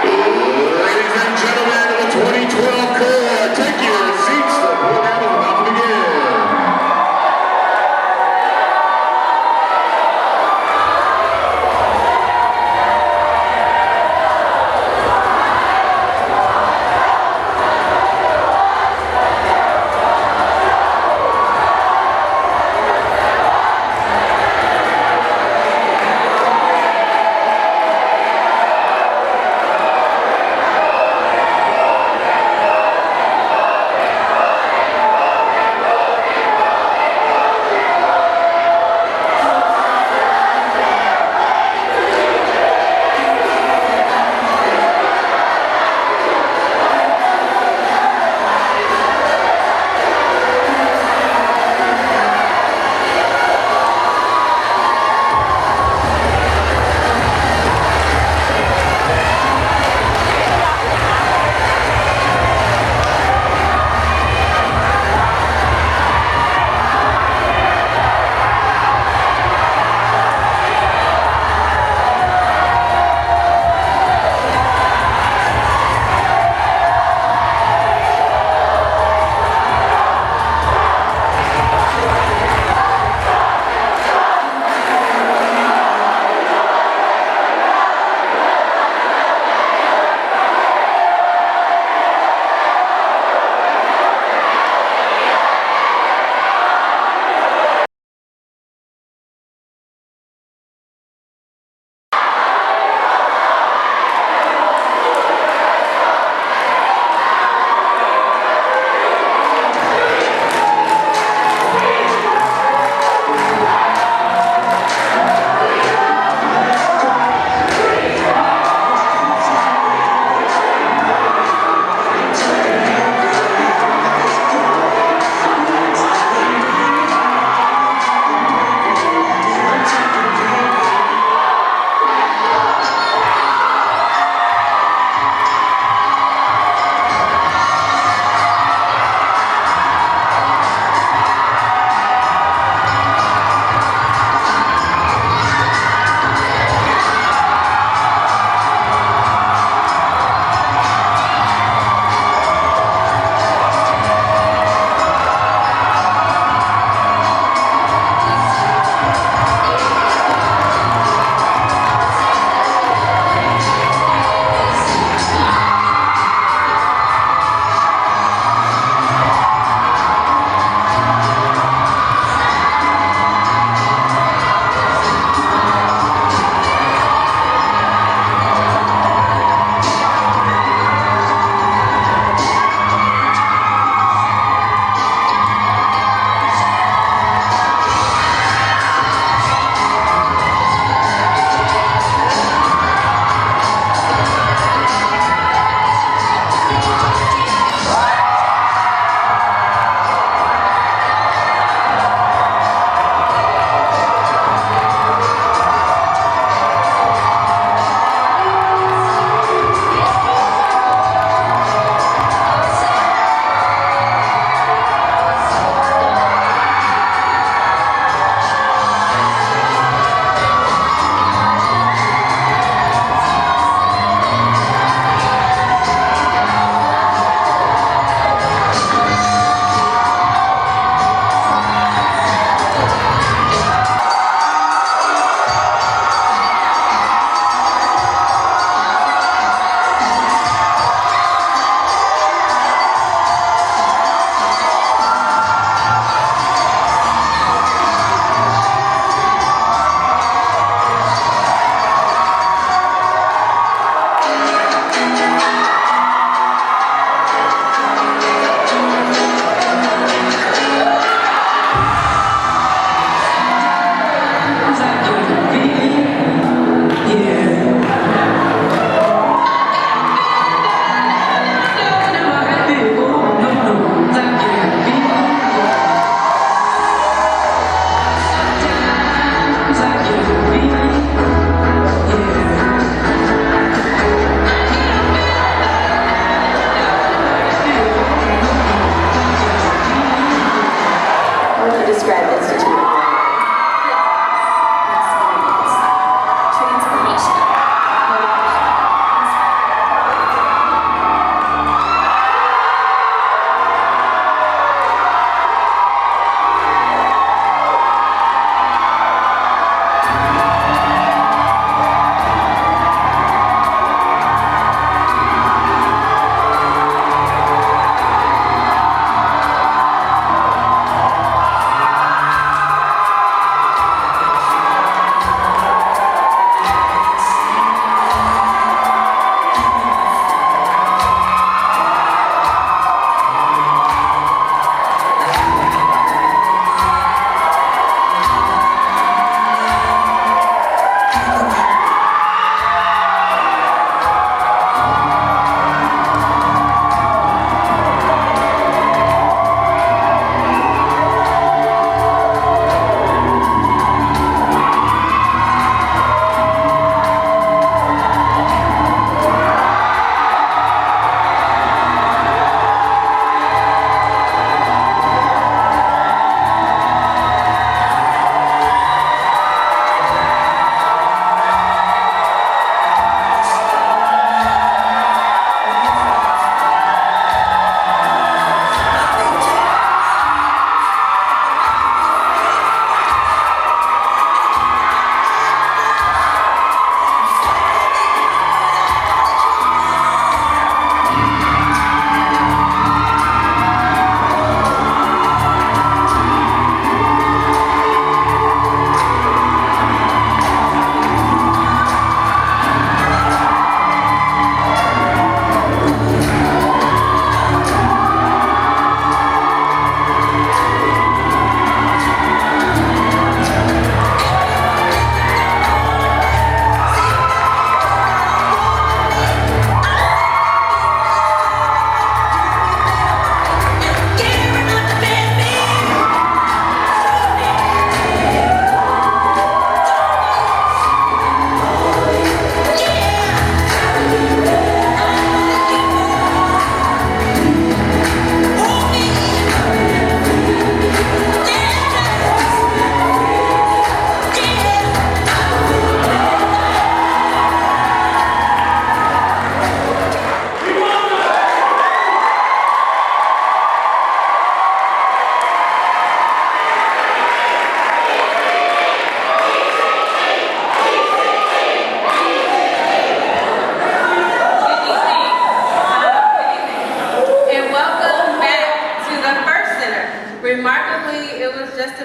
Ladies and gentlemen of the 2012 Corps, take your seats. The program is about to begin.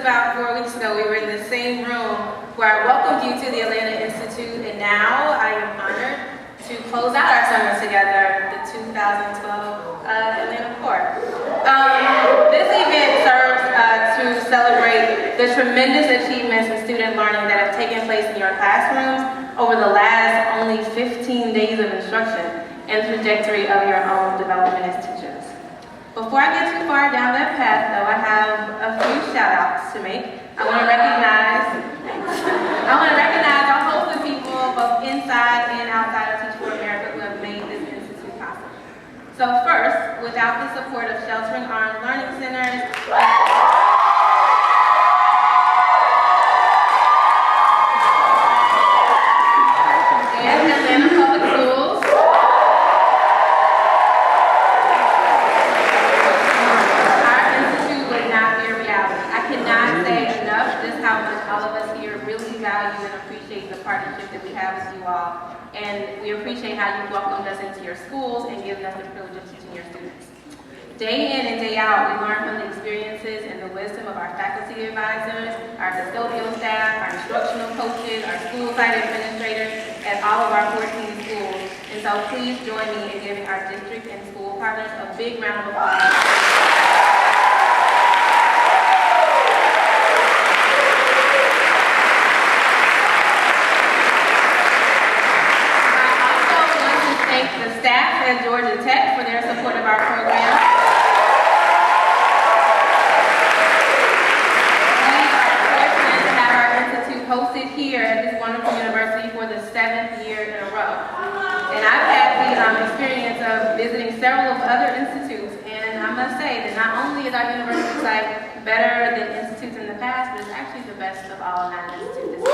about 4 weeks ago, we were in the same room where I welcomed you to the Atlanta Institute, and now I am honored to close out our summer together, the 2012 Atlanta Court. This event serves to celebrate the tremendous achievements in student learning that have taken place in your classrooms over the last only 15 days of instruction and the trajectory of your own development as teachers. Before I get too far down that path, though, I have a few shout-outs to make. I want to recognize a host of people, both inside and outside of Teach for America, who have made this institute possible. So first, without the support of Sheltering Arms Learning Centers, and Atlanta Public Schools, our institute would not be a reality. I cannot say enough just how much all of us here really value and appreciate the partnership that we have with you all. And we appreciate how you welcomed us into your schools and given us the privilege of teaching your students. Day in and day out, we learn from the experiences and the wisdom of our faculty advisors, our custodial staff, our instructional coaches, our school site administrators, at all of our 14 schools. And so please join me in giving our district and school partners a big round of applause. Thank the staff at Georgia Tech for their support of our program. We are fortunate to have our institute hosted here at this wonderful university for the 7th year in a row. And I've had the experience of visiting several of other institutes, and I must say that not only is our university site better than institutes in the past, but it's actually the best of all 9 institutes.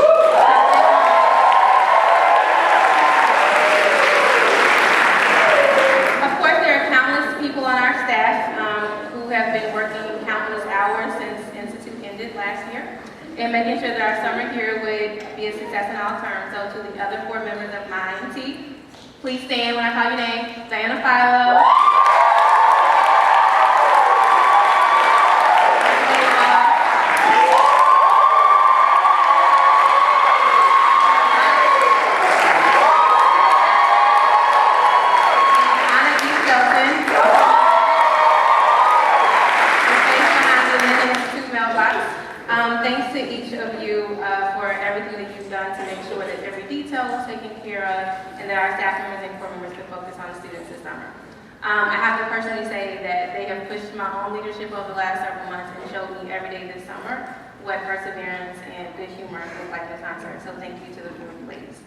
People on our staff who have been working countless hours since Institute ended last year and making sure that our summer here would be a success in all terms. So to the other 4 members of my IMT, please stand when I call your name. Diana Philo. Thanks to each of you for everything that you've done to make sure that every detail was taken care of and that our staff members and core members can focus on students this summer. I have to personally say that they have pushed my own leadership over the last several months and showed me every day this summer what perseverance and good humor look like in concert. So thank you to the group, ladies.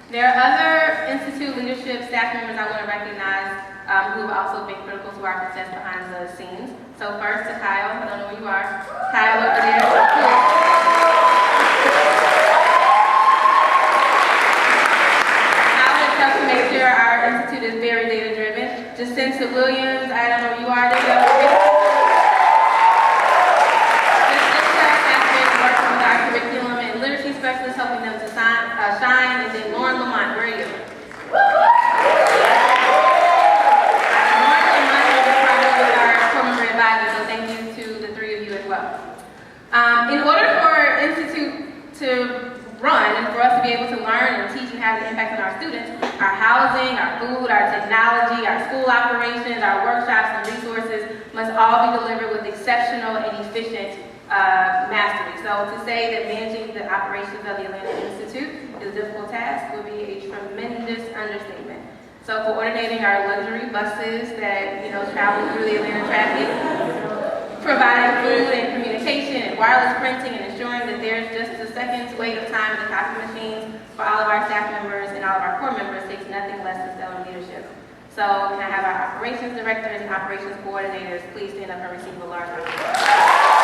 There are other institute leadership staff members I want to recognize who have also been critical to our success behind the scenes. So first to Kyle, I don't know where you are. Kyle over there. Kyle has helped to make sure our institute is very data driven. Jacinta Williams, I don't know where you are. Jacinta has been working with our curriculum and literacy specialists, helping them to shine. And then Lauren Lamont, where are you? So thank you to the 3 of you as well. In order for Institute to run and for us to be able to learn and teach and have an impact on our students, our housing, our food, our technology, our school operations, our workshops and resources must all be delivered with exceptional and efficient mastery. So to say that managing the operations of the Atlanta Institute is a difficult task would be a tremendous understatement. So coordinating our luxury buses that, travel through the Atlanta traffic, providing food and communication and wireless printing and ensuring that there's just a second's wait of time in the copy machines for all of our staff members and all of our core members takes nothing less than stellar leadership. So can I have our operations directors and operations coordinators please stand up and receive a large round of applause.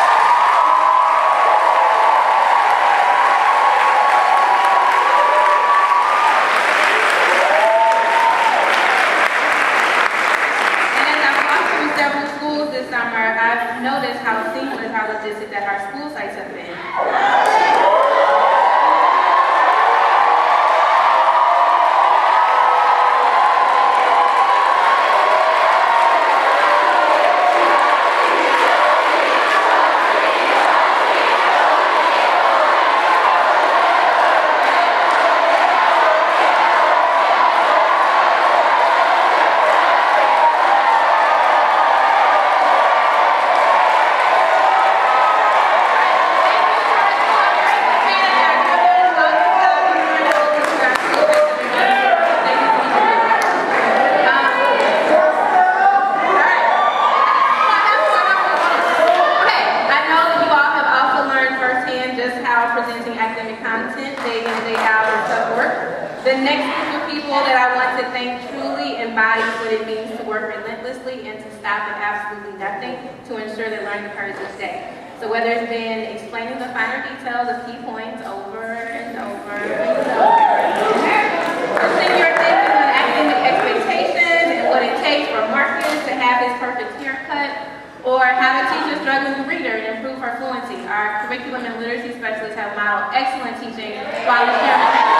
This summer, I've noticed how seamless our logistics at our school sites have been. embodies what it means to work relentlessly and to stop at absolutely nothing to ensure that learning occurs each day. So whether it's been explaining the finer details of key points over and over and over, pushing your thinking on academic expectations and what it takes for Marcus to have his perfect haircut, or how to teach a struggling reader and improve her fluency. Our curriculum and literacy specialists have modeled excellent teaching while the chairman has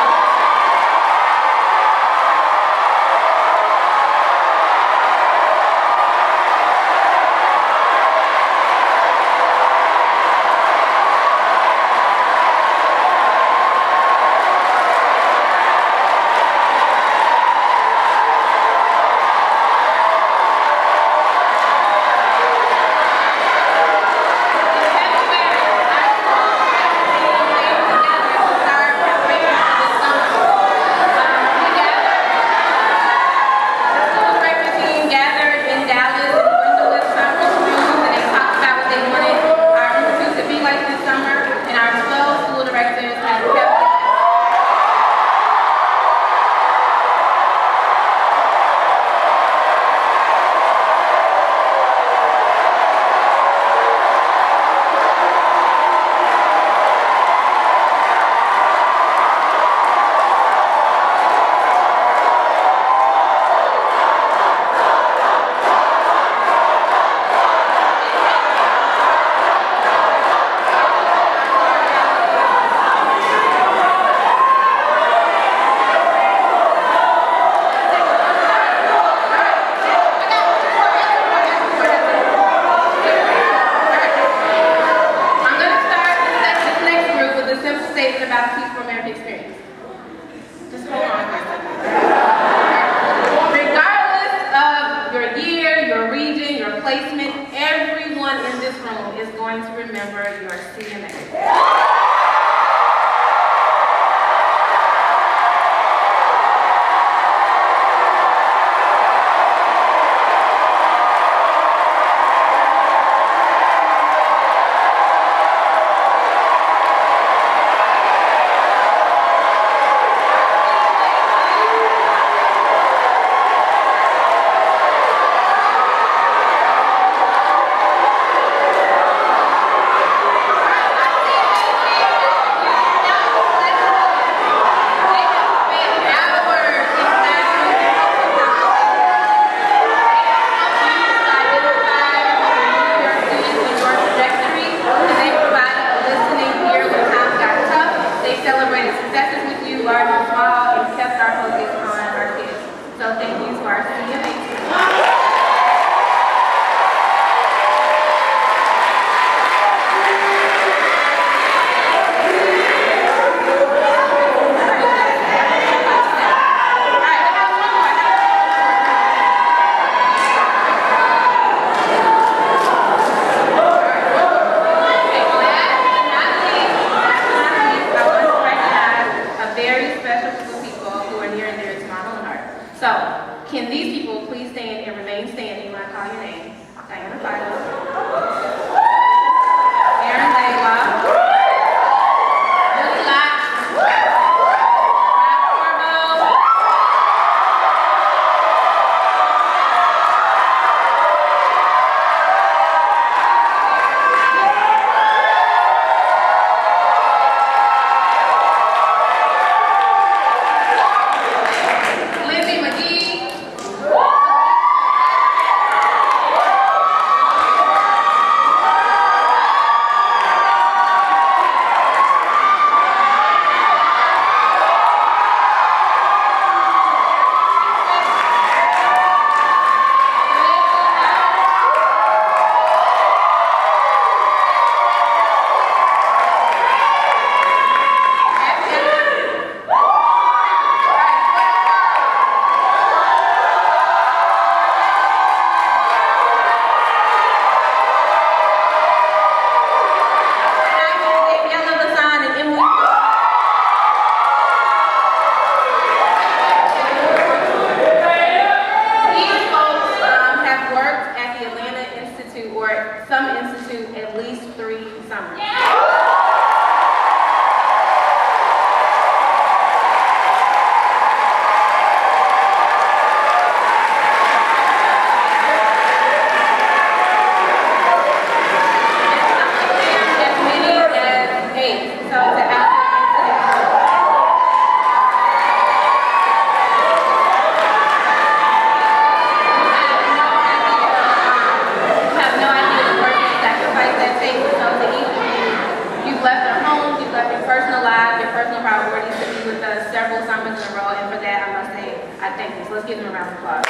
round of applause.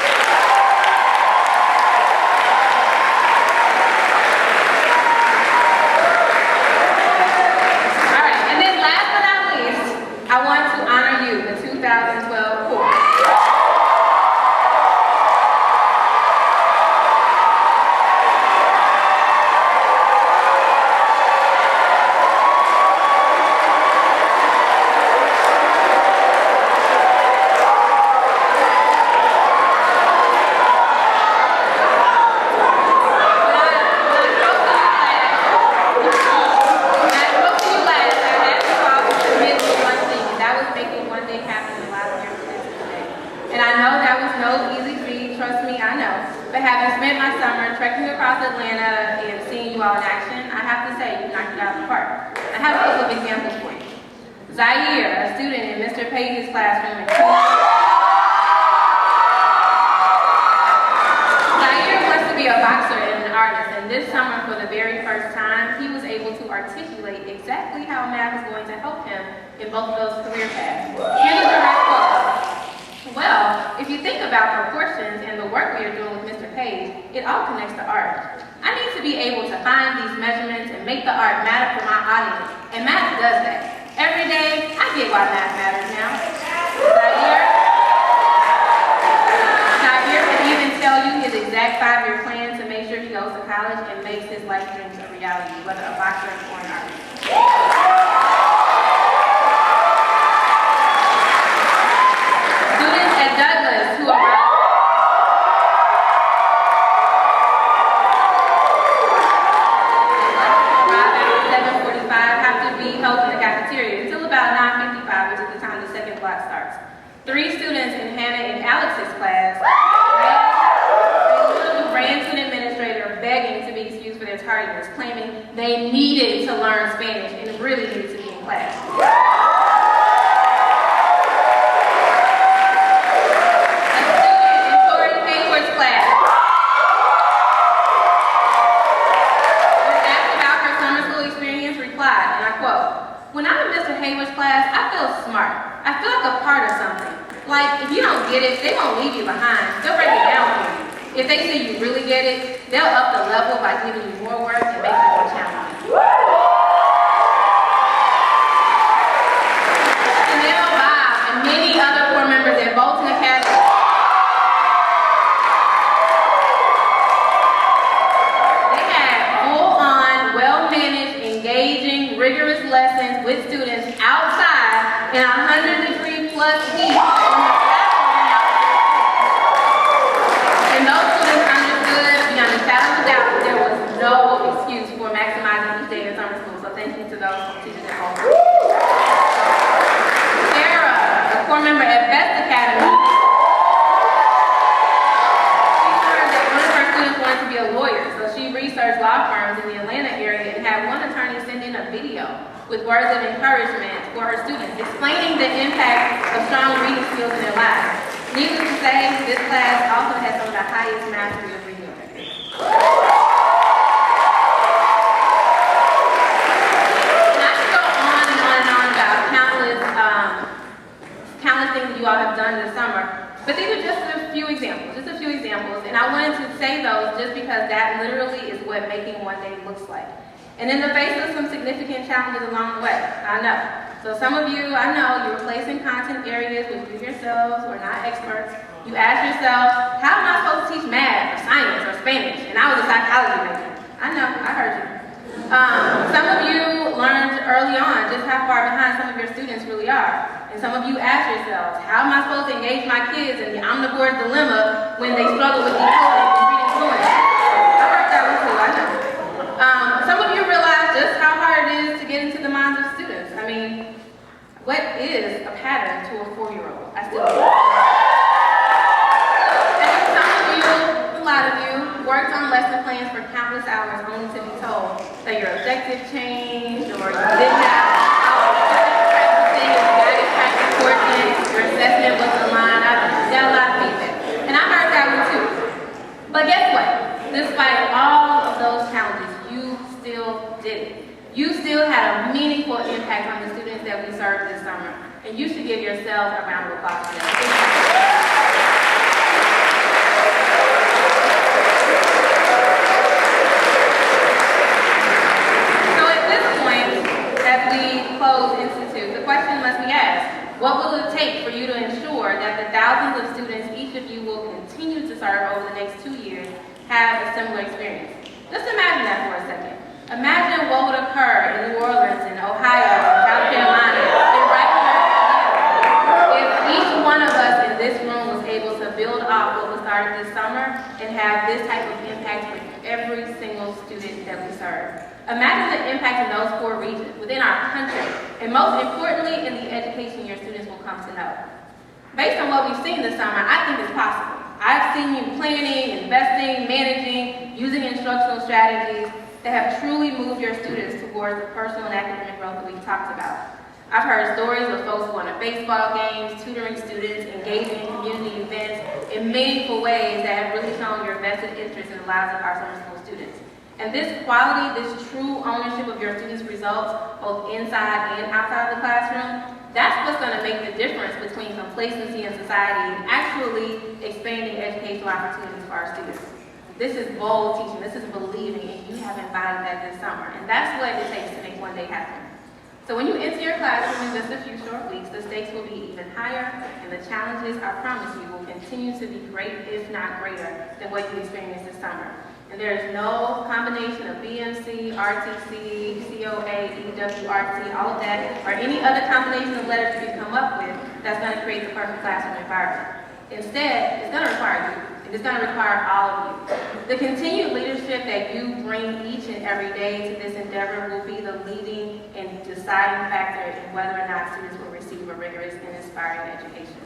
All right, and then last but not least, I want to honor you, the 2012 course. Atlanta and seeing you all in action, I have to say, you knocked it out of the park. I have a couple of examples for you. Zaire, a student in Mr. Page's classroom. Zaire wants to be a boxer and an artist, and this summer, for the very first time, he was able to articulate exactly how math is going to help him in both of those career paths. Here's a direct quote. Well, if you think about proportions and the work we are doing with Mr. Page, it all connects to art. I need to be able to find these measurements and make the art matter for my audience, and math does that. Every day, I get why math matters now. Zaire can even tell you his exact 5-year plan to make sure he goes to college and makes his life dreams a reality, whether a boxer or an artist. Students at Douglas who arrived at 7:45 have to be held in the cafeteria until about 9:55, which is the time the second block starts. 3 students in Hannah and Alex's class ran to an administrator begging to be excused for their tardiness, claiming they needed to learn Spanish and really needed to be in class. When I'm in Mr. Hayward's class, I feel smart. I feel like a part of something. Like, if you don't get it, they won't leave you behind. They'll break it down for you. If they see you really get it, they'll up the level by giving you more work and making it more challenging. Chanel, Bob, and many other core members at Bolton Academy rigorous lessons with students outside in 100-degree plus heat on the platform. And those students understood beyond a shadow of a doubt that there was no excuse for maximizing each day in summer school. So thank you to those teachers at home. Sarah, a core member at Best Academy, she learned that one of her students wanted to be a lawyer, so she researched law firms in the Atlanta area and had one attorney send in a video with words of encouragement for her students, explaining the impact of strong reading skills in their lives. Needless to say, this class also has some of the highest mastery of reading. Not to go on and on and on about countless things that you all have done this summer, but these are just a few examples, and I wanted to say those just because that literally is what making one day looks like. And in the face of some significant challenges along the way, I know. So some of you, I know, you're placing content areas which you yourselves who are not experts. You ask yourself, how am I supposed to teach math or science or Spanish? And I was a psychology major. I know, I heard you. Some of you learned early on just how far behind some of your students really are. And some of you ask yourselves, how am I supposed to engage my kids in the omnivore's dilemma when they struggle with decoding and reading fluency? I heard that one too, I know. Some of you realize just how hard it is to get into the minds of students. I mean, what is a pattern to a 4-year-old? I still don't know. And some of you, a lot of you, worked on lesson plans for countless hours only to be told that your objective changed or you didn't have practicing, your guided practice coordinates, your assessment wasn't aligned. I got a lot of feedback. And I heard that one too. But guess what? Despite all of those challenges, you still did it. You still had a meaningful impact on the students that we served this summer. And you should give yourselves a round of applause for that. continue to serve over the next 2 years have a similar experience. Just imagine that for a second. Imagine what would occur in New Orleans, in Ohio, in South Carolina, in right here in Atlanta, if each one of us in this room was able to build off what was started this summer and have this type of impact with every single student that we serve. Imagine the impact in those 4 regions, within our country, and most importantly, in the education your students will come to know. Based on what we've seen this summer, I think it's possible. I've seen you planning, investing, managing, using instructional strategies that have truly moved your students towards the personal and academic growth that we've talked about. I've heard stories of folks going to baseball games, tutoring students, engaging in community events in meaningful ways that have really shown your vested interest in the lives of our summer school students. And this quality, this true ownership of your students' results, both inside and outside of the classroom, that's what's going to make the difference between complacency in society and actually expanding educational opportunities for our students. This is bold teaching, this is believing, and you have embodied that this summer. And that's what it takes to make one day happen. So when you enter your classroom in just a few short weeks, the stakes will be even higher, and the challenges, I promise you, will continue to be great, if not greater, than what you experienced this summer. And there is no combination of BMC, RTC, COA, EWRC, all of that, or any other combination of letters you can come up with that's going to create the perfect classroom environment. Instead, it's going to require you. It's going to require all of you. The continued leadership that you bring each and every day to this endeavor will be the leading and deciding factor in whether or not students will receive a rigorous and inspiring education.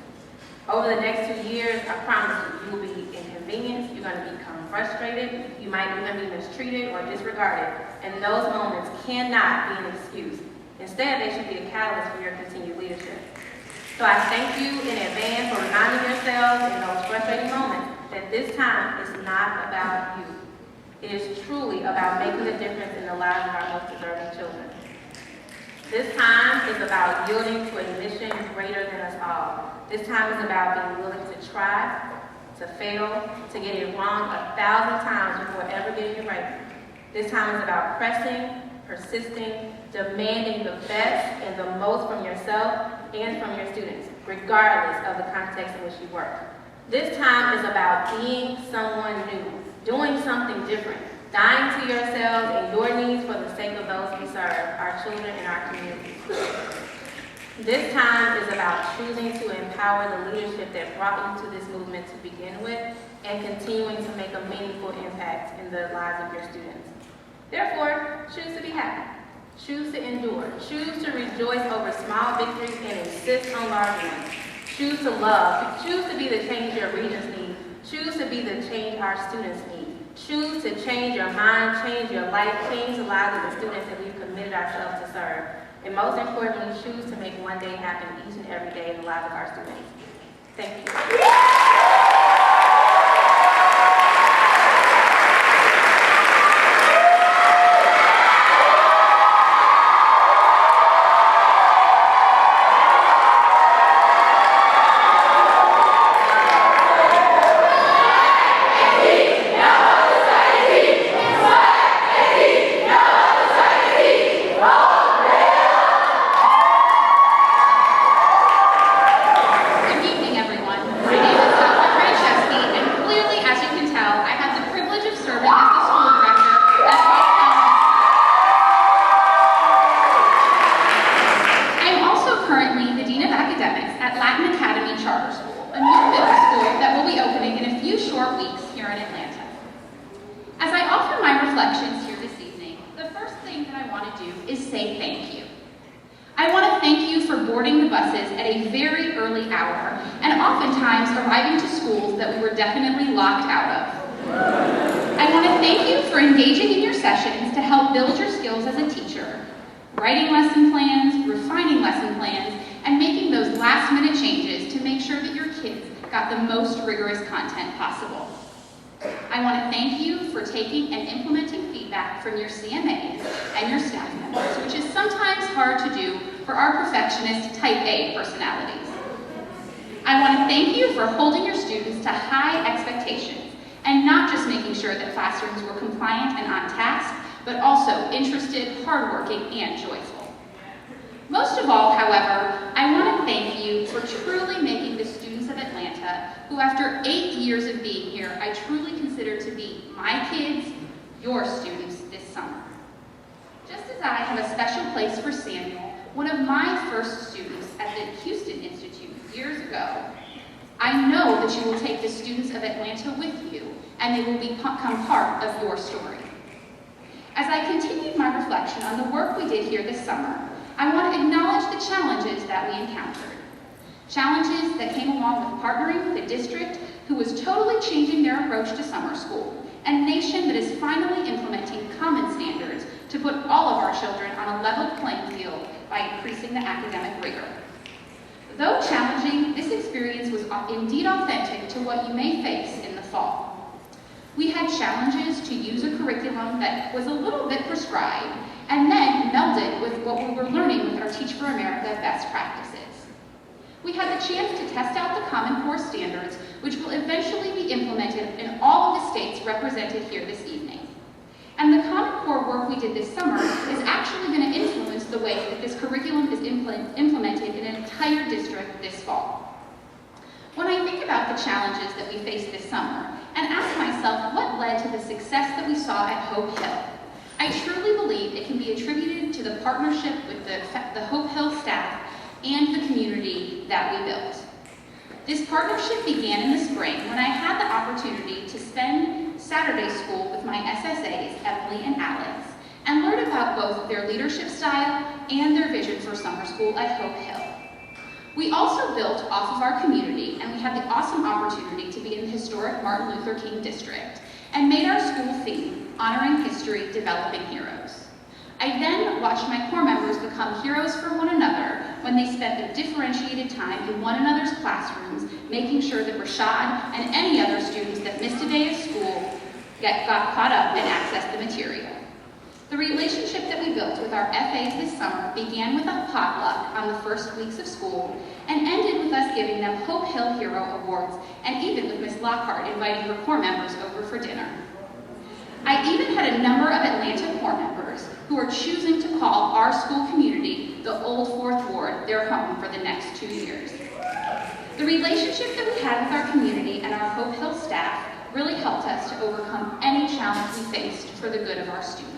Over the next 2 years, I promise you will be inconvenienced, you're going to become frustrated, you might even be mistreated or disregarded, and those moments cannot be an excuse. Instead, they should be a catalyst for your continued leadership. So I thank you in advance for reminding yourselves in those frustrating moments that this time is not about you. It is truly about making a difference in the lives of our most deserving children. This time is about yielding to a mission greater than us all. This time is about being willing to try, to fail, to get it wrong 1,000 times before ever getting it right. This time is about pressing, persisting, demanding the best and the most from yourself and from your students, regardless of the context in which you work. This time is about being someone new, doing something different, dying to yourselves and your needs for the sake of those we serve, our children and our communities. This time is about choosing to empower the leadership that brought you to this movement to begin with and continuing to make a meaningful impact in the lives of your students. Therefore, choose to be happy. Choose to endure. Choose to rejoice over small victories and insist on large ones. Choose to love. Choose to be the change your regents need. Choose to be the change our students need. Choose to change your mind, change your life, change the lives of the students that we've committed ourselves to serve. And most importantly, choose to make one day happen each and every day in the lives of our students. Thank you. Writing lesson plans, refining lesson plans, and making those last-minute changes to make sure that your kids got the most rigorous content possible. I want to thank you for taking and implementing feedback from your CMAs and your staff members, which is sometimes hard to do for our perfectionist type A personalities. I want to thank you for holding your students to high expectations and not just making sure that classrooms were compliant and on task, but also interested, hardworking, and joyful. Most of all, however, I want to thank you for truly making the students students of Atlanta, who after 8 years of being here, I truly consider to be my kids, your students this summer. Just as I have a special place for Samuel, one of my first students at the Houston Institute years ago, I know that you will take the students of Atlanta with you, and they will become part of your story. As I continued my reflection on the work we did here this summer, I want to acknowledge the challenges that we encountered. Challenges that came along with partnering with a district who was totally changing their approach to summer school, and a nation that is finally implementing common standards to put all of our children on a level playing field by increasing the academic rigor. Though challenging, this experience was indeed authentic to what you may face in the fall. We had challenges to use a curriculum that was a little bit prescribed and then melded with what we were learning with our Teach for America best practices. We had the chance to test out the Common Core standards, which will eventually be implemented in all of the states represented here this evening. And the Common Core work we did this summer is actually going to influence the way that this curriculum is implemented in an entire district this fall. When I think about the challenges that we faced this summer and ask myself what led to the success that we saw at Hope Hill, I truly believe it can be attributed to the partnership with the Hope Hill staff and the community that we built. This partnership began in the spring when I had the opportunity to spend Saturday school with my SSAs, Emily and Alex, and learn about both their leadership style and their vision for summer school at Hope Hill. We also built off of our community, and we had the awesome opportunity to be in the historic Martin Luther King district, and made our school theme, Honoring History, Developing Heroes. I then watched my core members become heroes for one another when they spent a differentiated time in one another's classrooms, making sure that Rashad and any other students that missed a day of school got caught up and accessed the material. The relationship that we built with our FAs this summer began with a potluck on the first weeks of school and ended with us giving them Hope Hill Hero Awards, and even with Ms. Lockhart inviting her core members over for dinner. I even had a number of Atlanta core members who are choosing to call our school community, the Old Fourth Ward, their home for the next 2 years. The relationship that we had with our community and our Hope Hill staff really helped us to overcome any challenge we faced for the good of our students.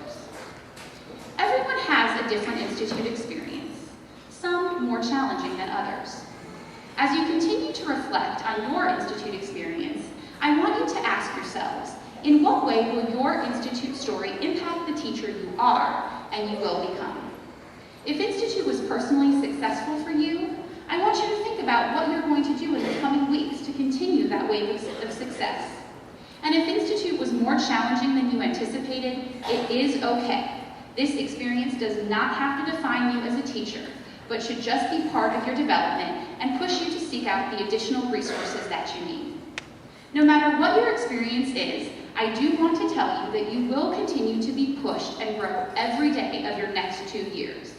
Everyone has a different institute experience, some more challenging than others. As you continue to reflect on your institute experience, I want you to ask yourselves, in what way will your institute story impact the teacher you are and you will become? If institute was personally successful for you, I want you to think about what you're going to do in the coming weeks to continue that wave of success. And if institute was more challenging than you anticipated, it is okay. This experience does not have to define you as a teacher, but should just be part of your development and push you to seek out the additional resources that you need. No matter what your experience is, I do want to tell you that you will continue to be pushed and grow every day of your next 2 years.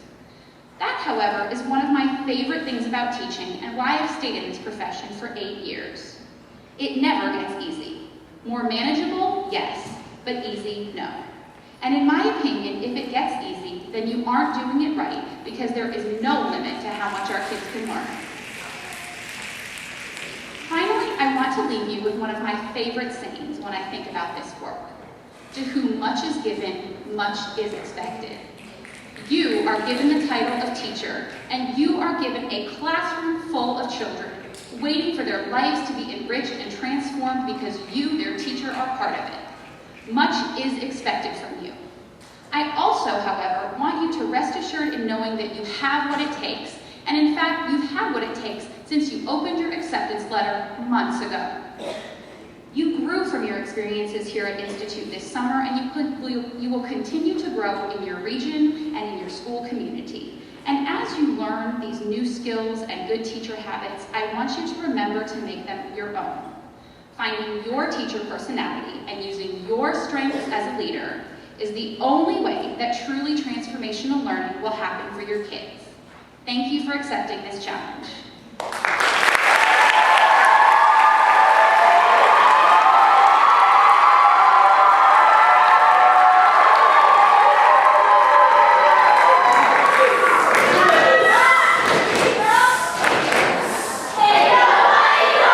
That, however, is one of my favorite things about teaching and why I've stayed in this profession for 8 years. It never gets easy. More manageable, yes, but easy, no. And in my opinion, if it gets easy, then you aren't doing it right, because there is no limit to how much our kids can learn. Finally, I want to leave you with one of my favorite sayings when I think about this work. To whom much is given, much is expected. You are given the title of teacher, and you are given a classroom full of children, waiting for their lives to be enriched and transformed because you, their teacher, are part of it. Much is expected from you. I also, however, want you to rest assured in knowing that you have what it takes, and in fact, you've had what it takes since you opened your acceptance letter months ago. You grew from your experiences here at Institute this summer, and you will continue to grow in your region and in your school community. And as you learn these new skills and good teacher habits, I want you to remember to make them your own. Finding your teacher personality and using your strengths as a leader is the only way that truly transformational learning will happen for your kids. Thank you for accepting this challenge. Hey,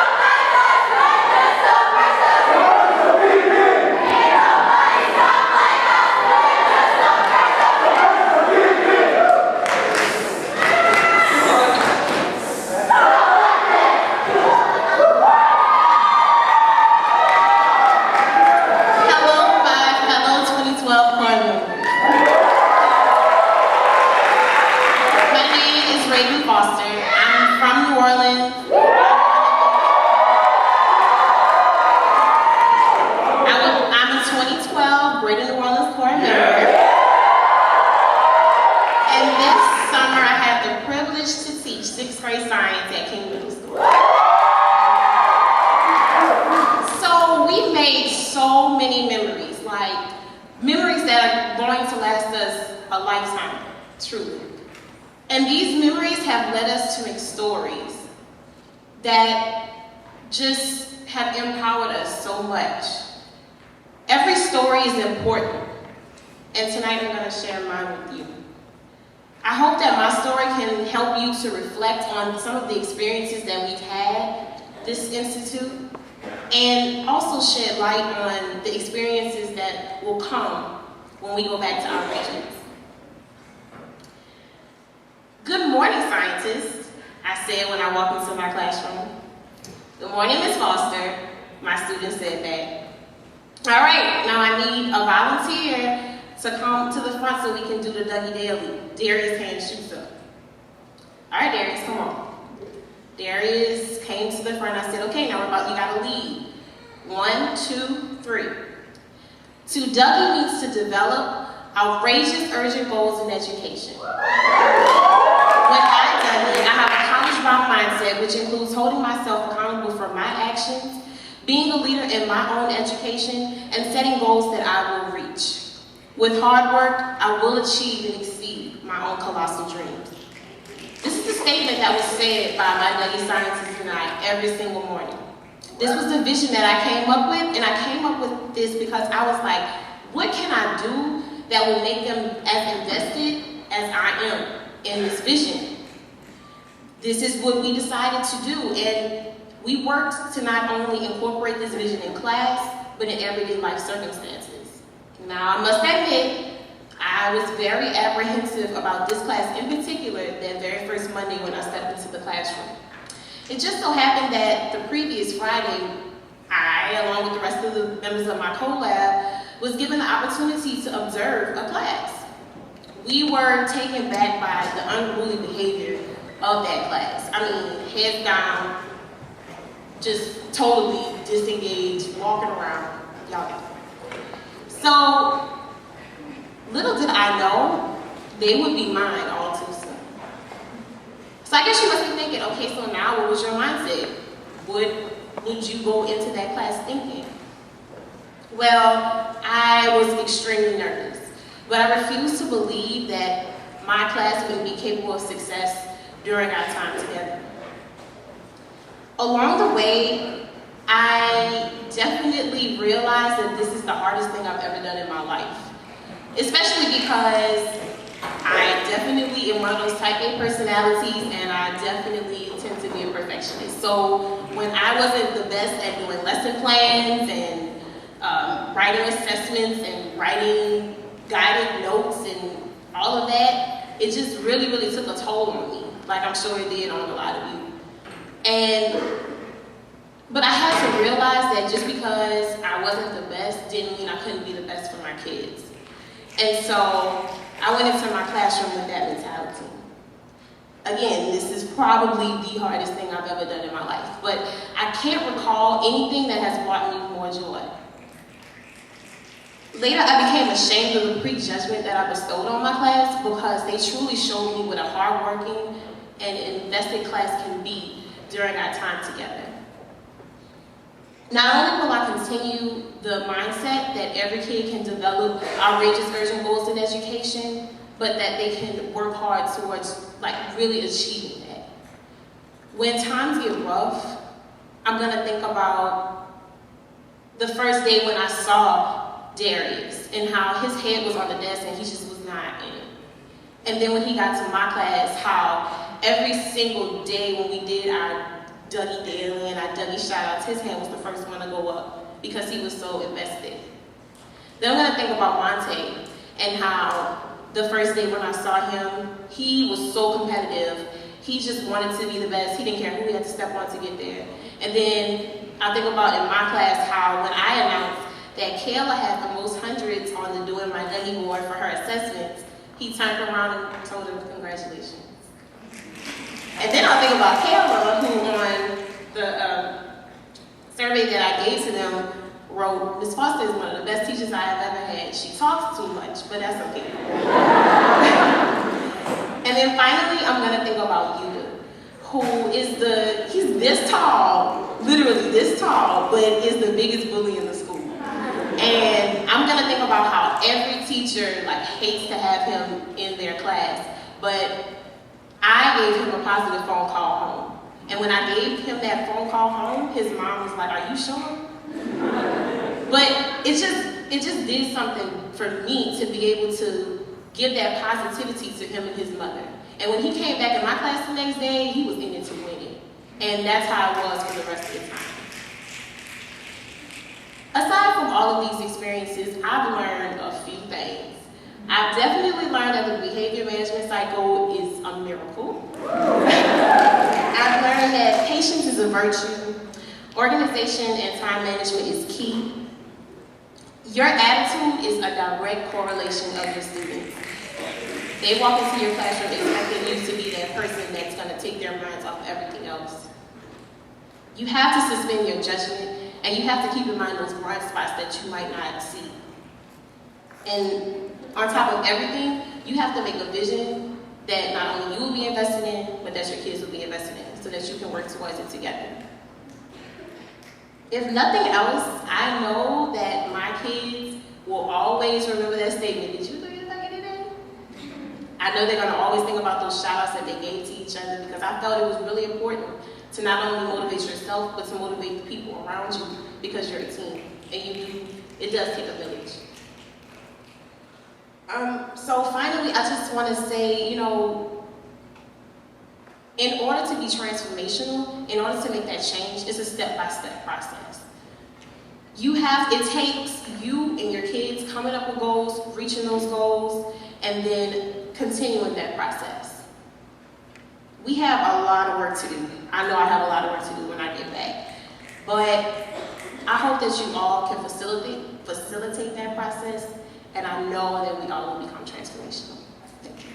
Greater New Orleans Core member. And this summer I had the privilege to teach 6th grade science at King Middle School. So we've made so many memories, like memories that are going to last us a lifetime, truly. And these memories have led us to make stories that just have empowered us so much. Every story is important, and tonight I'm going to share mine with you. I hope that my story can help you to reflect on some of the experiences that we've had this institute, and also shed light on the experiences that will come when we go back to our regions. Good morning, scientists, I said when I walked into my classroom. Good morning, Ms. Foster, my student said back. All right, now I need a volunteer to come to the front so we can do the Dougie Daily. Darius' hand shoots up. All right, Darius, come on. Darius came to the front. I said, okay, now you gotta lead. 1, 2, 3. To Dougie means to develop outrageous urgent goals in education. When I have a college-bound mindset, which includes holding myself accountable for my actions, being a leader in my own education, and setting goals that I will reach. With hard work, I will achieve and exceed my own colossal dreams. This is a statement that was said by my Dougie scientists and I every single morning. This was the vision that I came up with, and I came up with this because I was like, what can I do that will make them as invested as I am in this vision? This is what we decided to do, and we worked to not only incorporate this vision in class, but in everyday life circumstances. Now, I must admit, I was very apprehensive about this class in particular that very first Monday when I stepped into the classroom. It just so happened that the previous Friday, I, along with the rest of the members of my co-lab, was given the opportunity to observe a class. We were taken back by the unruly behavior of that class. I mean, heads down, just totally disengaged, walking around, y'all know. So, little did I know, they would be mine all too soon. So I guess you must be thinking, okay, so now what was your mindset? What would you go into that class thinking? Well, I was extremely nervous, but I refused to believe that my class would be capable of success during our time together. Along the way, I definitely realized that this is the hardest thing I've ever done in my life. Especially because I definitely am one of those type A personalities, and I definitely tend to be a perfectionist. So when I wasn't the best at doing lesson plans and writing assessments and writing guided notes and all of that, it just really, really took a toll on me, like I'm sure it did on a lot of you. But I had to realize that just because I wasn't the best didn't mean I couldn't be the best for my kids. And so I went into my classroom with that mentality. Again, this is probably the hardest thing I've ever done in my life, but I can't recall anything that has brought me more joy. Later, I became ashamed of the prejudgment that I bestowed on my class because they truly showed me what a hardworking and invested class can be during our time together. Not only will I continue the mindset that every kid can develop outrageous urgent goals in education, but that they can work hard towards really achieving that. When times get rough, I'm gonna think about the first day when I saw Darius and how his head was on the desk and he just was not in it. And then when he got to my class, how every single day when we did our Dougie Daily and our Dougie shout-outs, his hand was the first one to go up because he was so invested. Then I'm gonna think about Monte and how the first day when I saw him, he was so competitive. He just wanted to be the best. He didn't care who he had to step on to get there. And then I think about in my class how when I announced that Kayla had the most hundreds on the Doing My Dougie board for her assessments, he turned around and told her congratulations. And then I'll think about Kayla, who on the survey that I gave to them wrote, "Miss Foster is one of the best teachers I have ever had. She talks too much, but that's okay." And then finally, I'm gonna think about Yuda, who is he's this tall, literally this tall, but is the biggest bully in the school. And I'm gonna think about how every teacher hates to have him in their class, but I gave him a positive phone call home. And when I gave him that phone call home, his mom was like, "Are you sure?" But it just did something for me to be able to give that positivity to him and his mother. And when he came back in my class the next day, he was in it to win it. And that's how it was for the rest of the time. Aside from all of these experiences, I've learned a few things. I've definitely learned that the behavior management cycle is a miracle. I've learned that patience is a virtue. Organization and time management is key. Your attitude is a direct correlation of your students. They walk into your classroom expecting you to be that person that's going to take their minds off everything else. You have to suspend your judgment, and you have to keep in mind those blind spots that you might not see. And on top of everything, you have to make a vision that not only you will be invested in, but that your kids will be invested in, so that you can work towards it together. If nothing else, I know that my kids will always remember that statement. "Did you do your thing today?" I know they're gonna always think about those shout outs that they gave to each other, because I felt it was really important to not only motivate yourself, but to motivate the people around you, because you're a team, and it does take a village. So finally, I just want to say, in order to be transformational, in order to make that change, it's a step-by-step process. It takes you and your kids coming up with goals, reaching those goals, and then continuing that process. We have a lot of work to do. I know I have a lot of work to do when I get back. But I hope that you all can facilitate that process, and I know that we all will become transformational. Thank you.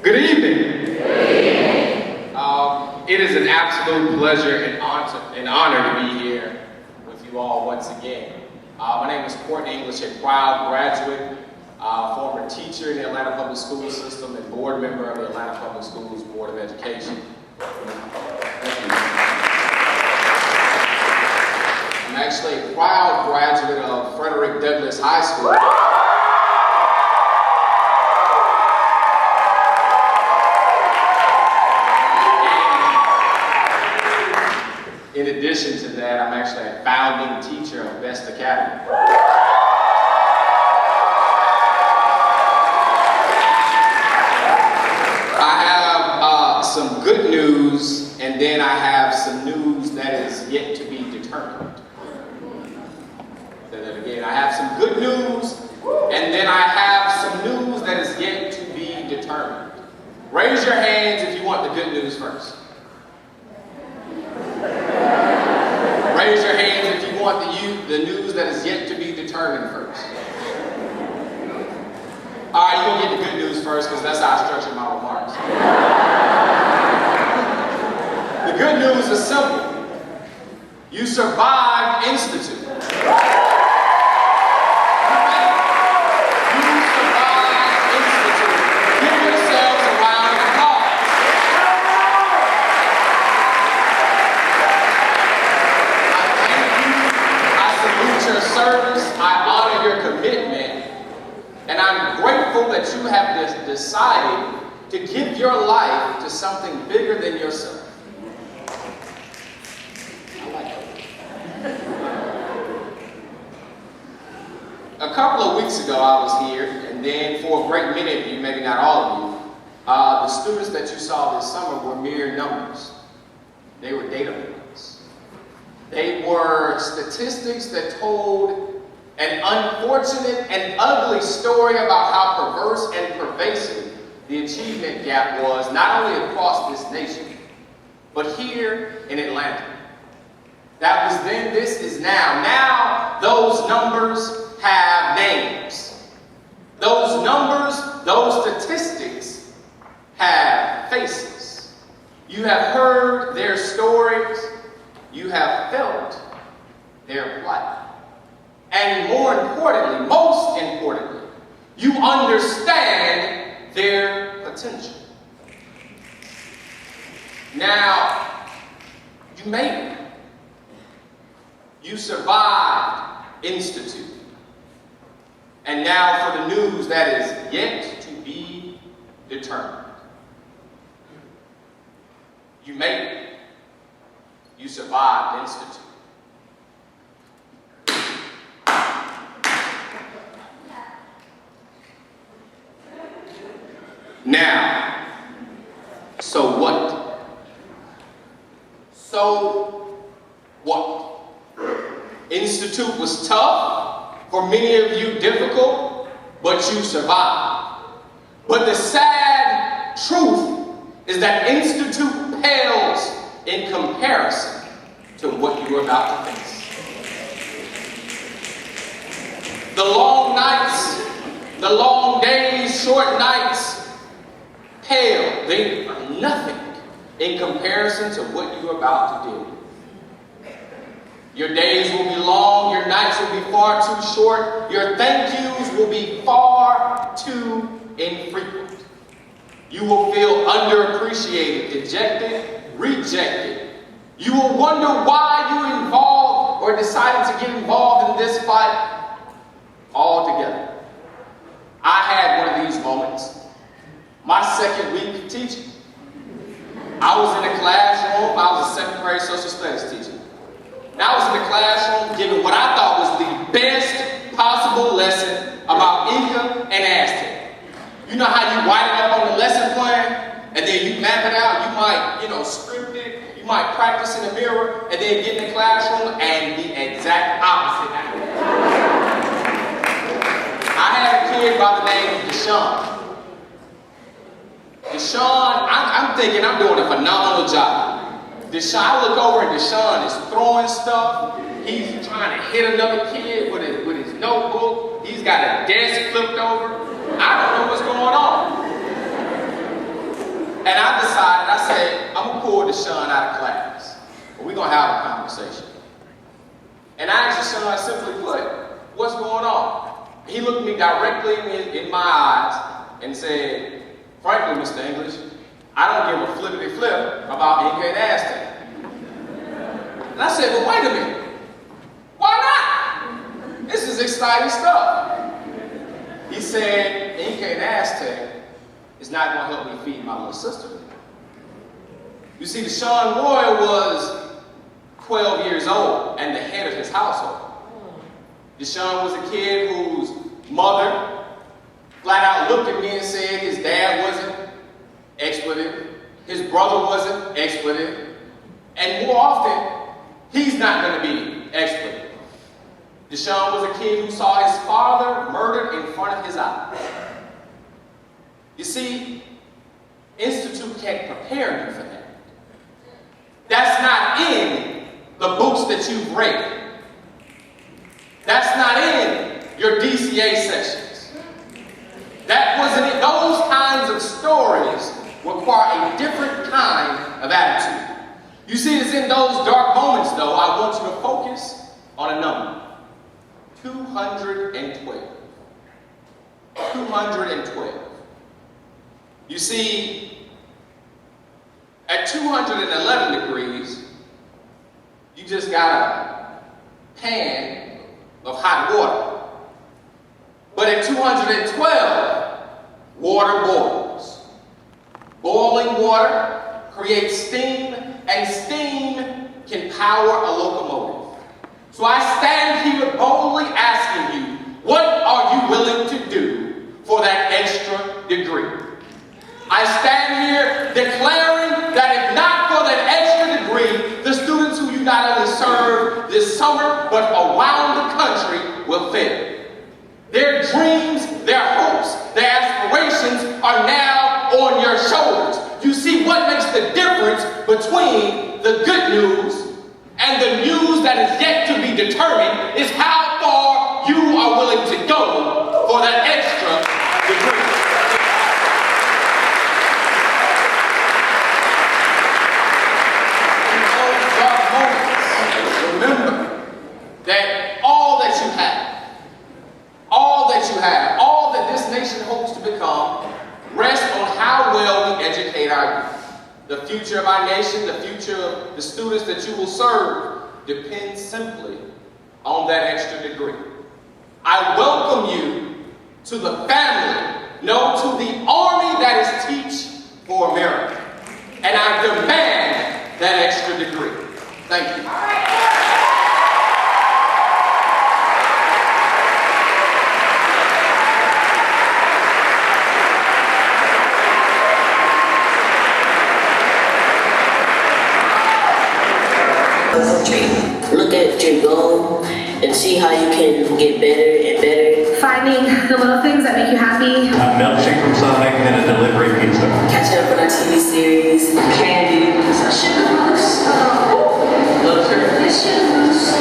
Good evening. It is an absolute pleasure and honor to be here with you all once again. My name is Courtney English, a proud graduate, former teacher in the Atlanta Public School System, and board member of the Atlanta Public Schools Board of Education. Thank you. I'm actually a proud graduate of Frederick Douglass High School. In addition to that, I'm actually a founding teacher of Best Academy. I have some good news, and then I have some news that is yet to be determined. Say that again. I have some good news, and then I have some news that is yet to be determined. Raise your hands if you want the good news first. Raise your hands if you want the news that is yet to be determined first. All right, you're going to get the good news first, because that's how I structure my remarks. The good news is simple. You survived Institute. You survived Institute. Give yourselves a round of applause. Your service, I honor your commitment, and I'm grateful that you have decided to give your life to something bigger than yourself. I like that. A couple of weeks ago I was here, and then for a great many of you, maybe not all of you, the students that you saw this summer were mere numbers. They were data points. They were statistics that told an unfortunate and ugly story about how perverse and pervasive the achievement gap was, not only across this nation, but here in Atlanta. That was then, this is now. Now, those numbers have names. Those numbers, those statistics have faces. You have heard their stories. You have felt their plight. And more importantly, most importantly, you understand their potential. Now, you made it. You survived Institute. And now for the news that is yet to be determined. You made it. You survived Institute. Now, so what? So what? Institute was tough, for many of you difficult, but you survived. But the sad truth is that Institute pales in comparison to what you are about to face. The long nights, the long days, short nights, pale. They are nothing in comparison to what you are about to do. Your days will be long, your nights will be far too short, your thank yous will be far too infrequent. You will feel underappreciated, dejected, rejected. You will wonder why you involved or decided to get involved in this fight altogether. I had one of these moments. My second week of teaching. I was in the classroom, I was a second grade social studies teacher. And I was in the classroom giving what I thought was the best possible lesson about Inca and Aztec. You know how you write it up on the lesson plan, and then you map it out, you might, script it, you might practice in the mirror, and then get in the classroom and the exact opposite happen. I had a kid by the name of Deshaun. Deshaun, I'm thinking I'm doing a phenomenal job. Deshaun, I look over and Deshaun is throwing stuff. He's trying to hit another kid with his notebook. He's got a desk flipped over. I don't know what's going on. And I decided, I said, I'm going to pull Deshaun out of class. We're going to have a conversation. And I asked Deshaun, simply put, what's going on? He looked me directly in my eyes and said, frankly, Mr. English, I don't give a flippity-flip about Inca and Aztec. And I said, well, wait a minute. Why not? This is exciting stuff. He said, Inca and Aztec is not going to help me feed my little sister. You see, Deshaun Roy was 12 years old and the head of his household. Deshaun was a kid whose mother flat out looked at me and said his dad wasn't expletive, his brother wasn't expletive, and more often, he's not going to be expletive. Deshaun was a kid who saw his father murdered in front of his eyes. You see, Institute can't prepare you for that. That's not in the books that you've read. That's not in your DCA sessions. That wasn't it. Those kinds of stories require a different kind of attitude. You see, it's in those dark moments, though, I want you to focus on a number. 212. 212. You see, at 211 degrees, you just got a pan of hot water. But at 212, water boils. Boiling water creates steam, and steam can power a locomotive. So I stand here boldly asking you, what are you willing to do for that extra degree? I stand here declaring that if not for that extra degree, the students who you not only serve, determined is how far you are willing to go for that extra degree. In those dark moments, remember that all that you have, all that this nation hopes to become, rests on how well we educate our youth. The future of our nation, the future of the students that you will serve, depends simply on that extra degree. I welcome you to the family, no, to the army that is Teach for America. And I demand that extra degree. Thank you. Look at your goal and see how you can get better and better. Finding the little things that make you happy. A milkshake from Sonic and a delivery pizza. Catching up on our TV series. Candy. Sugar books.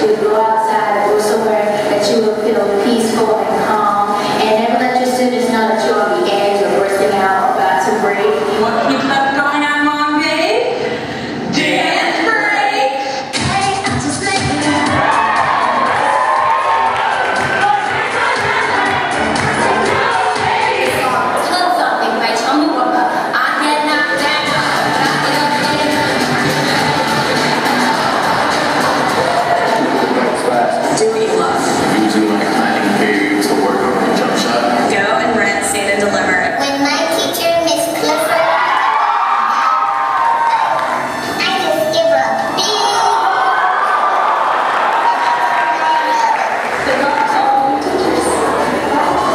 You go outside, go somewhere that you will feel peaceful and calm, and never let your students know that you're on the edge of bursting out, about to break. You want to keep that going on, Mom, babe? Dance break! Hey, I'm just making Little something, Rachel. I'm the warm-up. I get knocked down. Do what you love. Using my planning period to work on my jump shot. Go and rent, stand and deliver. When my teacher, Miss Clifford, I just give her a big good luck to all your teachers.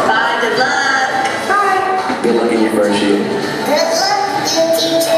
Bye, good luck. Bye. Good luck in your first year. Good luck, you teachers.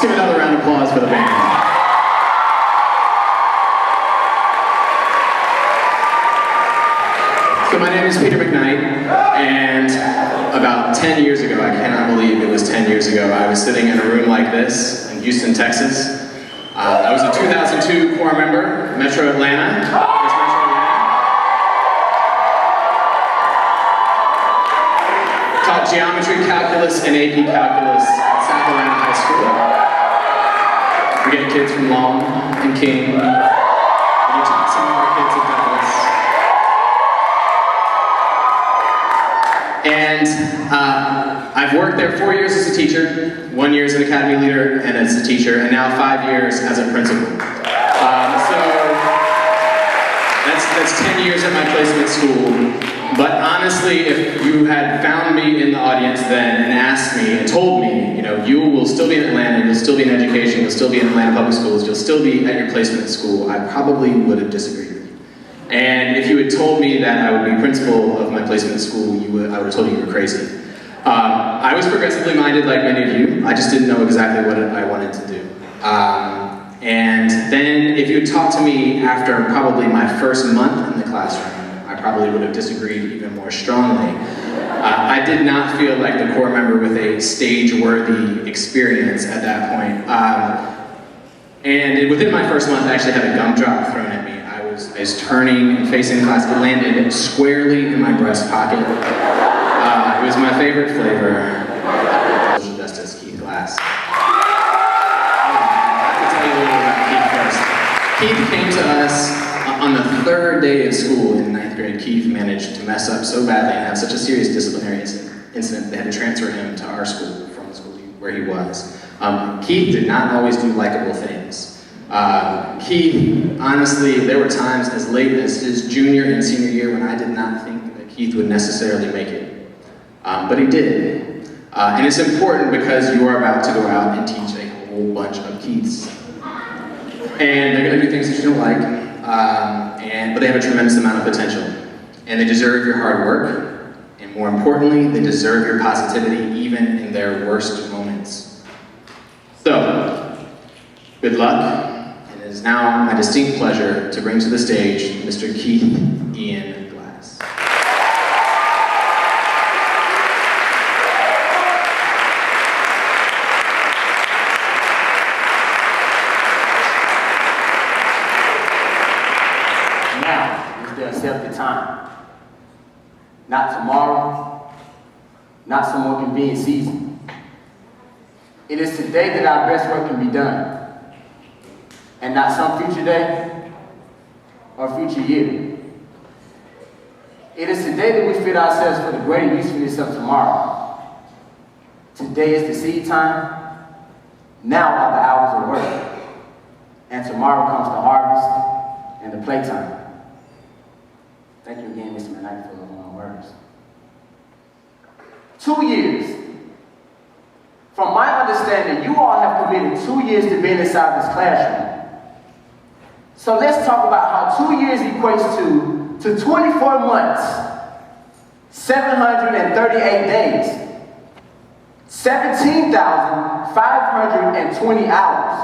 give another round of applause for the band. So my name is Peter McKnight, and about 10 years ago, I cannot believe it was 10 years ago, I was sitting in a room like this in Houston, Texas. I was a 2002 corps member, Metro Atlanta. Taught geometry, calculus, and AP calculus at South Atlanta High School. We get kids from Long and King. We taught some of our kids at Douglas. And I've worked there 4 years as a teacher, 1 year as an academy leader and as a teacher, and now 5 years as a principal. So that's 10 years at my placement school. But honestly, if you had found me in the audience then and asked asked me and told me, you will still be in Atlanta, you'll still be in education, you'll still be in Atlanta public schools, you'll still be at your placement school, I probably would have disagreed with you. And if you had told me that I would be principal of my placement school, I would have told you were crazy. I was progressively minded like many of you. I just didn't know exactly what I wanted to do. And then if you had talked to me after probably my first month in the classroom, I probably would have disagreed even more strongly. I did not feel like the core member with a stage-worthy experience at that point. And within my first month, I actually had a gumdrop thrown at me. I was turning and facing class. It landed squarely in my breast pocket. It was my favorite flavor. Social Justice, Keith Glass. I have to tell you a little about Keith first. Keith came to us on the third day of school in 9th grade. Keith managed to mess up so badly and have such a serious disciplinary incident they had to transfer him to our school from the school where he was. Keith did not always do likable things. Keith, honestly, there were times as late as his junior and senior year when I did not think that Keith would necessarily make it. But he did. And it's important because you are about to go out and teach a whole bunch of Keiths. And they're going to do things that you don't like. But they have a tremendous amount of potential. And they deserve your hard work. And more importantly, they deserve your positivity even in their worst moments. So, good luck. And it is now my distinct pleasure to bring to the stage Mr. Keith Ian Glass. Accepted time. Not tomorrow, not some more convenient season. It is today that our best work can be done, and not some future day or future year. It is today that we fit ourselves for the greater usefulness of tomorrow. Today is the seed time, now are the hours of work, and tomorrow comes the harvest and the playtime. Thank you again, Mr. McKnight, for the long words. 2 years. From my understanding, you all have committed 2 years to being inside this classroom. So let's talk about how 2 years equates to 24 months, 738 days, 17,520 hours,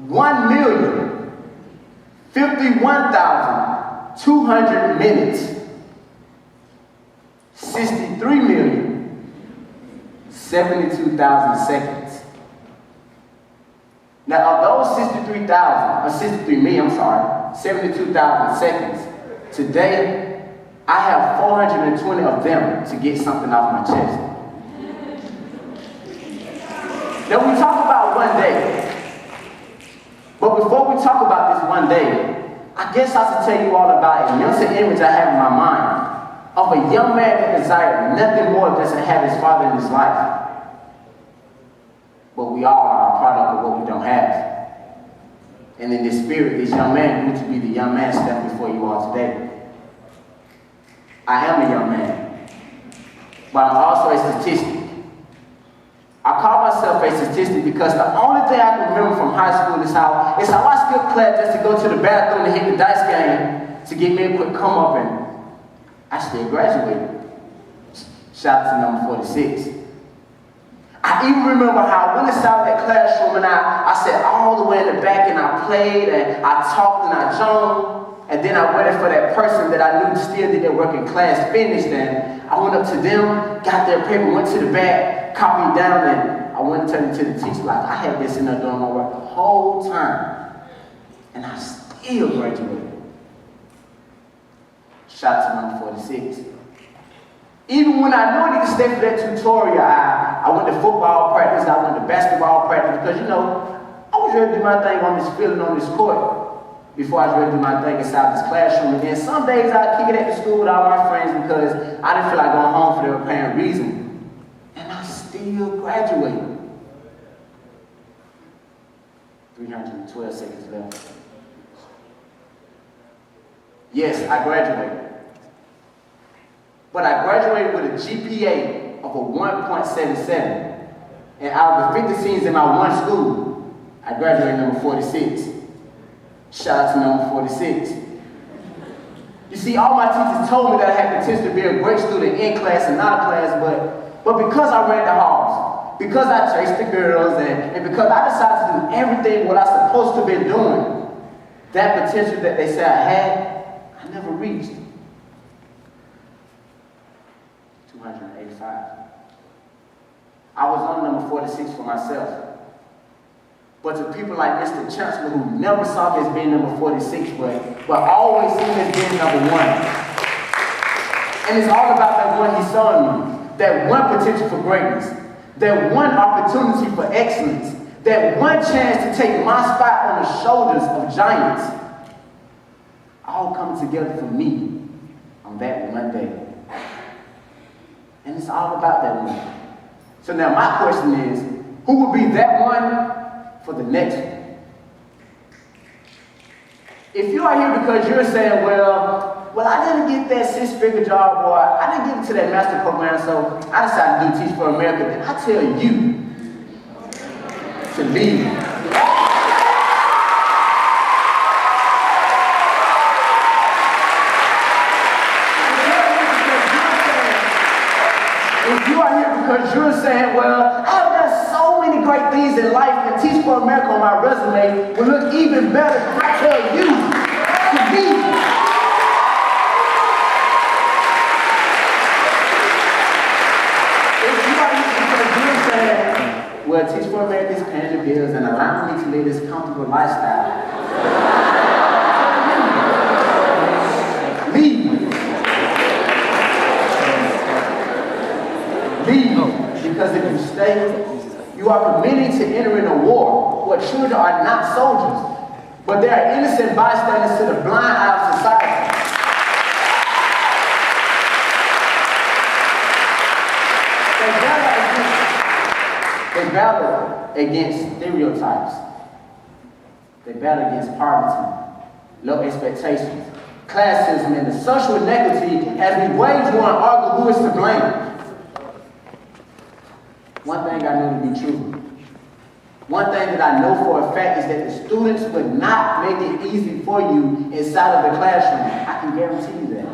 1,051,200 minutes, 63,072,000 seconds. Now, of those 72,000 seconds, today, I have 420 of them to get something off my chest. Now, we talk about one day, but before we talk about this one day, I guess I should tell you all about a mental image I have in my mind of a young man that desired nothing more than to have his father in his life. But we all are a product of what we don't have. And in this spirit, this young man grew to be the young man standing before you all today. I am a young man, but I'm also a statistic. I call myself a statistic because the only thing I can remember from high school is how I skipped class just to go to the bathroom and hit the dice game to get me a quick come up, and I still graduated. Shout out to number 46. I even remember how I went inside that classroom and I sat all the way in the back and I played and I talked and I joned. And then I waited for that person that I knew still did their work in class finished, and I went up to them, got their paper, went to the back, copied down, and I went and turned it to the teacher like I had been sitting there doing my work the whole time. And I still graduated. Shout out to number 46. Even when I knew I needed to stay for that tutorial, I went to football practice, I went to basketball practice, because I was ready to do my thing on this field and on this court before I was ready to do my thing inside this classroom. And then some days I'd kick it at the school with all my friends because I didn't feel like going home for their apparent reason. And I still graduated. 312 seconds left. Yes, I graduated. But I graduated with a GPA of a 1.77. And out of the 50 seniors in my one school, I graduated number 46. Shout out to number 46. You see, all my teachers told me that I had potential to be a great student in class and out of class, but because I ran the halls, because I chased the girls, and because I decided to do everything what I was supposed to have been doing, that potential that they said I had, I never reached. 285. I was on number 46 for myself. But to people like Mr. Chancellor, who never saw me as being number 46, but always seen me as being number 1. And it's all about that one he saw in me, that one potential for greatness, that one opportunity for excellence, that one chance to take my spot on the shoulders of giants, all come together for me on that one day. And it's all about that one. So now my question is, who will be that one for the next one? If you are here because you're saying, well, I didn't get that six-figure job, or I didn't get into that master program, so I decided to do Teach for America, then I tell you to leave. If you are here because you're saying, well, I've done so many great things in life, and Teach for America on my resume will look even better, I tell you to leave. If you are here because you're saying, well, Teach for America is paying the bills and allowing me to live this comfortable lifestyle, leave. Leave, because if you stay, you are committing to entering a war where children are not soldiers, but they are innocent bystanders to the blind eye of society. They battle against stereotypes. They battle against poverty, low expectations, classism, and the social inequity as we wage war and argue who is to blame. One thing I know to be true. One thing that I know for a fact is that the students would not make it easy for you inside of the classroom. I can guarantee you that.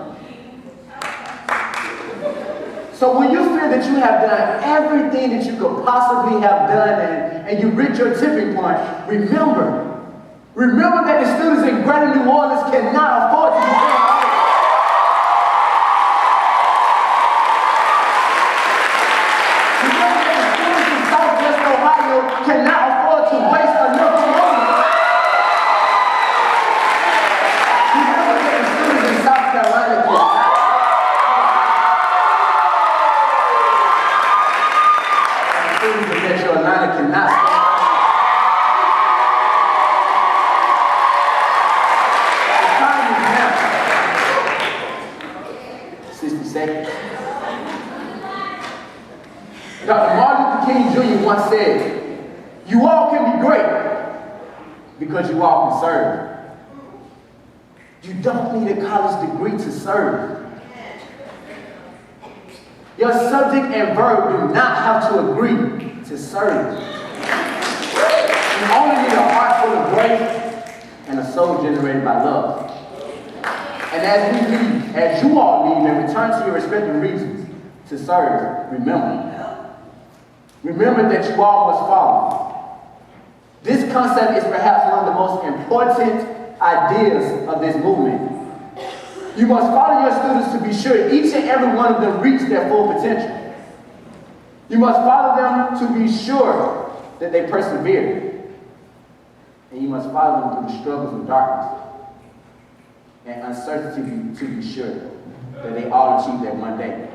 So when you feel that you have done everything that you could possibly have done and you reach your tipping point, remember that the students in Greater New Orleans cannot afford to be cannot afford to waste another moment. Remember that the students in South Carolina cannot. The students in Metro Atlanta cannot. The time is now. 60 seconds. Dr. Martin Luther King Jr. once said, you all can be great because you all can serve. You don't need a college degree to serve. Your subject and verb do not have to agree to serve. You only need a heart full of grace and a soul generated by love. And as we leave, as you all leave and return to your respective regions to serve, remember that you all must follow. This concept is perhaps one of the most important ideas of this movement. You must follow your students to be sure each and every one of them reach their full potential. You must follow them to be sure that they persevere. And you must follow them through the struggles of darkness and uncertainty to be sure that they all achieve their one day.